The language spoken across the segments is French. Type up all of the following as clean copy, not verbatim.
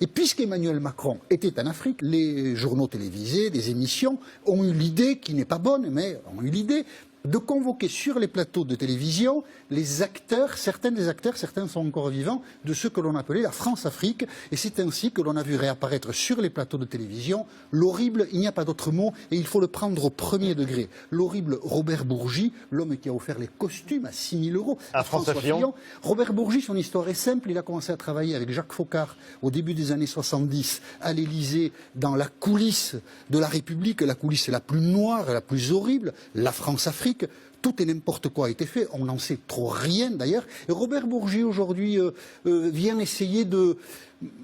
Et puisqu'Emmanuel Macron était en Afrique, les journaux télévisés, des émissions ont eu l'idée, qui n'est pas bonne, mais ont eu l'idée, de convoquer sur les plateaux de télévision les acteurs, certains sont encore vivants, de ce que l'on appelait la France-Afrique. Et c'est ainsi que l'on a vu réapparaître sur les plateaux de télévision l'horrible, il n'y a pas d'autre mot, et il faut le prendre au premier degré, l'horrible Robert Bourgi, l'homme qui a offert les costumes à 6 000 € à François Fillon. Robert Bourgi, son histoire est simple, il a commencé à travailler avec Jacques Foccart au début des années 70 à l'Élysée, dans la coulisse de la République, la coulisse la plus noire, la plus horrible, la France-Afrique. Tout et n'importe quoi a été fait, on n'en sait trop rien d'ailleurs. Et Robert Bourgi aujourd'hui vient essayer de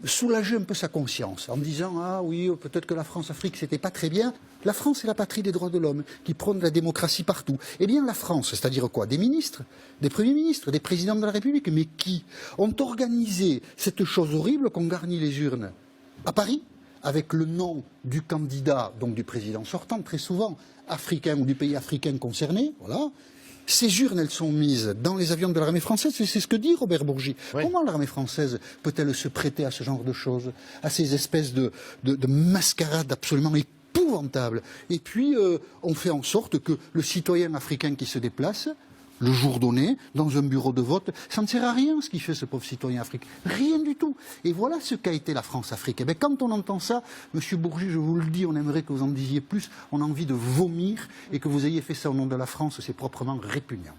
soulager un peu sa conscience en disant « Ah oui, peut-être que la France-Afrique c'était pas très bien ». La France est la patrie des droits de l'homme, qui prône la démocratie partout. Eh bien la France, c'est-à-dire quoi? Des ministres, des premiers ministres, des présidents de la République, mais qui ont organisé cette chose horrible qu'on garnit les urnes à Paris, avec le nom du candidat, donc du président sortant, très souvent africain ou du pays africain concerné, voilà. Ces urnes, elles sont mises dans les avions de l'armée française, c'est ce que dit Robert Bourgi. Oui. Comment l'armée française peut-elle se prêter à ce genre de choses, à ces espèces de mascarades absolument épouvantables? Et puis, on fait en sorte que le citoyen africain qui se déplace, le jour donné, dans un bureau de vote, ça ne sert à rien ce qu'il fait ce pauvre citoyen africain. Rien du tout. Et voilà ce qu'a été la France-Afrique. Et bien, quand on entend ça, Monsieur Bourgi, je vous le dis, on aimerait que vous en disiez plus, on a envie de vomir, et que vous ayez fait ça au nom de la France, c'est proprement répugnant.